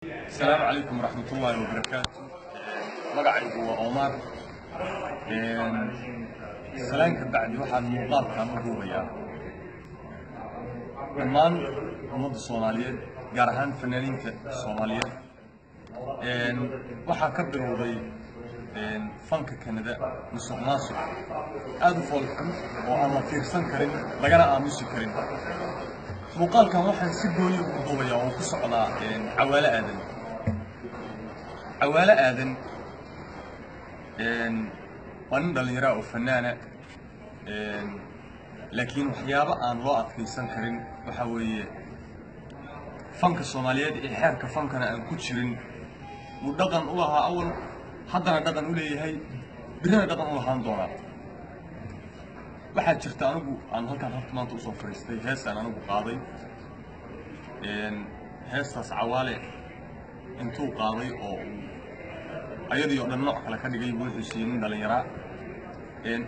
السلام عليكم ورحمة الله وبركاته. مقعد هو عمر. سلامك بعد واحد مقال كان مدوبيا. دمان ummadda Soomaaliyeed gaar ahaan fanaaniinta Soomaaliyeed waxa ka bilowday fanka Kanada musuqmaasuq aad u foolxun oo aan la fiirsan karin lagana aamusi karin. muuqaalkan waxaan si gooni u duubayaa oo ku socdaa Cawaale Aadan waa nin dhalinyaro oo fanaana laakiin waxyaabo aan loo adkaysan karin waxa weeye fanka Soomaaliyeed ee xeerka fankana aan ku jirin uu dhaqan u lahaa awal haddana dhaqan u leeyahay birina dhaqan u lahaan doonaa. waxaa jirta anigu aan halkan maanta u soo fariistay heestaan anigu qaaday heestaas Cawaale intuu qaaday oo ayadii oo dhan nooc kale ka dhigay wuxuu siiyay nin dhalinyaro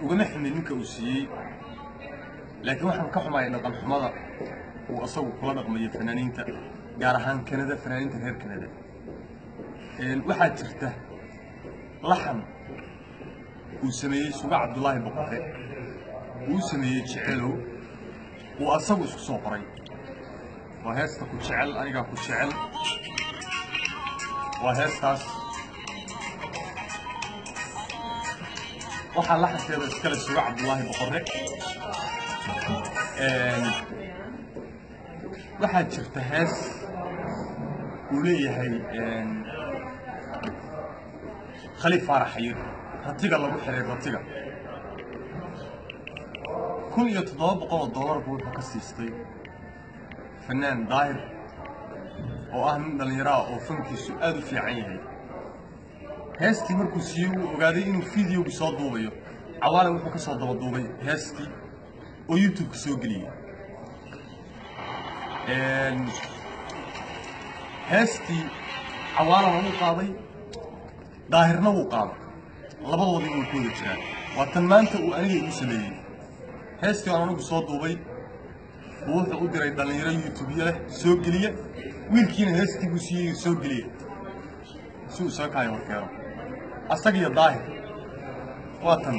ugama ximid ninka uu siiyay laakiin waxaan ka xumaayay dhaqan xumada uu asagu kula dhaqmayo fanaaniinta gaar ahaan Kanada fanaaniinta reer Kanada. waxaa jirta laxan uu sameeyay Suga Cabdullaahi Boqore uu sameeyay Jecelow uu asagu isku soo qoray waa heesta ku jecel aniga ku jecel waa heestaas waxaa laxankeeda iskale Suga Cabdullaahi Boqore. waxaa jirta hees uu leeyahay Khaliif Faarax Xayir ratiga lagu xiray ratiga $1,700 buu ka siistay fanaan daahir oo ah nin dhalinyaro oo fankiisu aad u fiican yahay. heestii markuu siiyay uu ogaaday inuu fiidiyowga soo duubayo Cawaale wuxuu ka soo daba duubay heestii oo YouTube ka soo geliyay. heestii Cawaale wuu qaaday daahirna wuu qaaday labadoodii way ku jiraan waa tan maanta uu aniga igu sameeyay. heestii aan anigu soo duubay wuxuu u diray dhalinyaro YouTube leh soo geliya wiilkiina heestii uu siiyay soo geliya si uu soo kaayo warkeero asaga iyo daahir waa tan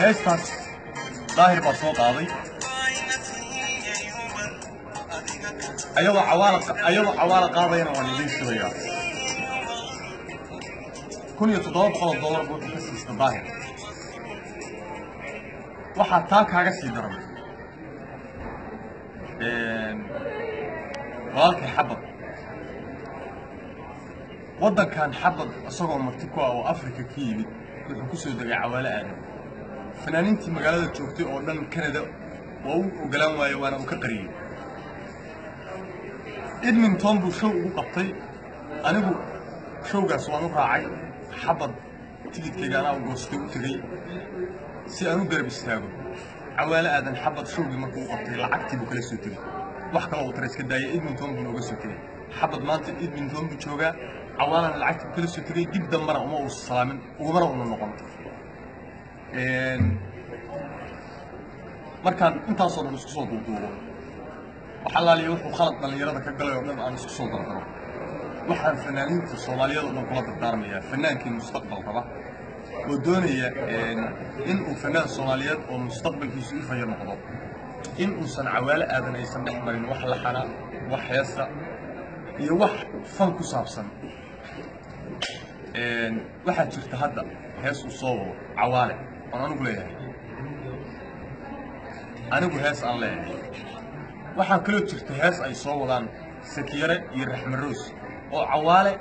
heestaas daahir baa soo qaaday ayagoo Cawaale qaadayna waan idin shidayaa $1,700 buu ka siistay daahir. waxaa taa kaaga sii daran walaalkay Xabad waddankan Xabad isagoo marti ku ah oo Afrika ka yimid wuxuu ku soo degay Cawaale Aadan. fanaaniintii magaalada joogtay oo dhan Kanada waa uu ogolaan waayay waana uu ka qariyay. Edmonton buu show ugu qabtay anigu showgaas waan u raacay Xabad tigidkayga anaa u goostay u tegay si aan u garab istaago Cawaale Aadan. Xabad showgii markuu u qabtay lacagtii buu kala soo tegay wax kale oo tareys ka daayay Edmonton buu nooga soo tegay. Xabad maanta Edmonton buu joogaa Cawaalena lacagtii buu kala soo tegay dib dambana uma uu salaamin ugumana una noqon. markaan intaasoo dhan isku soo duuduubo waxa laaliyo wuxuu khalad dhalinyarada ka galay oo dhan aan isku soo dardaro. waxaan fanaaniinta Soomaaliyeed oo dhan kula dardaarmayaa fanaankii mustaqbal raba oo doonaya in uu fanaan Soomaaliyeed oo mustaqbalkiisu ifayo noqdo in uusan Cawaale Aadan aysan dhex marin wax laxana wax heesa iyo wax fan ku saabsan. waxaa jirta hadda hees uu soo wado Cawaale oo anigu leeyahay hees aan leeyahay. waxaa kaloo jirta hees ay soo wadaan Sakiyare iyo Raxme Roos oo Cawaale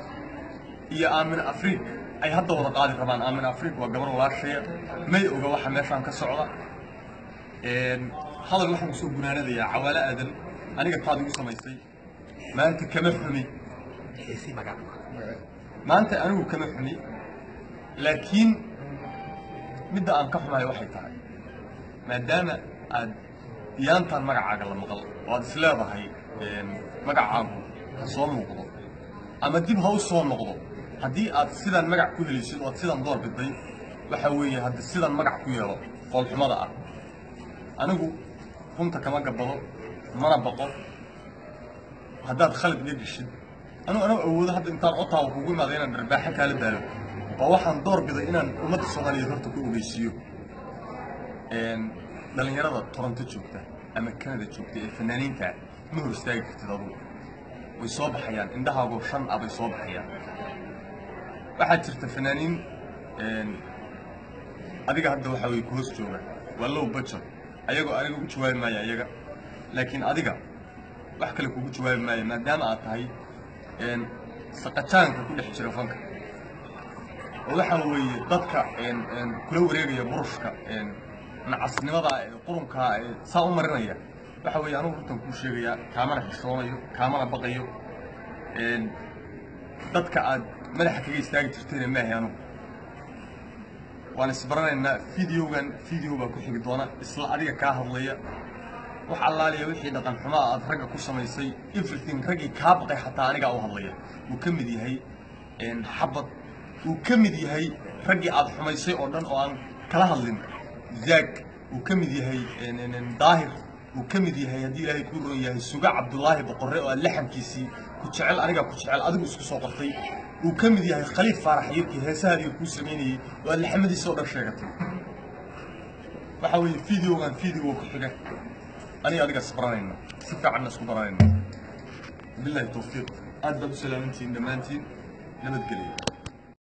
iyo Aamin Afriik ay hadda wada qaadi rabaan. Aamin Afriik waa gabar walaashay may oga waxa meeshaan ka socda. hadal waxaan soo gunaanadayaa Cawaale Aadan aniga taad igu samaysay maanta kama xumi maanta anigu kama xumi laakiin midda aan ka xumahay waxay tahay maadaama aad yaantaan magacaaga la maqal oo aad isleedahay magacaagu ha soo muuqdo ama dib ha u soo noqdo haddii aad sidan magac ku helisid oo aad sidan door biday waxa weeye haddii sidan magac ku yeelo foolxumada ah. anigu runta kama gabado mana baqo haddaad khalad iga geshid anuu awoodo hadda intaan Ottawa kugu imaado inaan dharbaaxa kaala daalo waa waxaan door biday inaan ummadda Soomaaliyeed horta ku ogeysiiyo dhalinyarada Toronto joogta ama Canada joogta ee fanaaniinta ma hor istaagi kartid adigu way soo baxayaan indhahaagu shan abay soo baxayaan waxaa jirta fanaaniin adiga hadda waxa way ku hoos jooga waa low budget ayagoo aniga ugu jawaabi maayo ayaga laakiin adiga wax kale kugu jawaabi maayo maadaama aad tahay saqajaanka ku dhex jira fanka oo waxa weeye dadka kula wareegaya burushka nacasnimada qurunka saa u marinaya waxa weeye anigu runtan kuu sheegayaa kaamana xishoonayo kaamana baqayo dadka aad madaxa kaga istaagi jirtayna maahay anigu waan isbaranaynaa video baa ku xigi doona isla adiga kaa hadlaya wax allaaliya wixii dhaqan xumo aad ragga ku samaysay everything raggii kaa baqay xataa anigaa u hadlaya wuu ka mid yahay xabad wuu ka mid yahay raggii aad xumaysay oo dhan oo aan kala hadlin zaag wuu ka mid yahay daahir wuu ka mid yahay haddii ilaahay kuu roon yahay suga cabdullaahi boqorre oo aad laxankiisii ku jecel anigaa ku jecel adigu isku soo qortay wuu ka mid yahay khaliif faarax yarkii heesaha adiga kuu samaynayay oo aad laxamadiisa oo dhan sheegatay waxa weeye video ku xiga aniga adiga isbaranayna si fiicanna isku baranayna billahi tawfiiq aad baad u salaamantihiin dhammaantiin nabadgelyo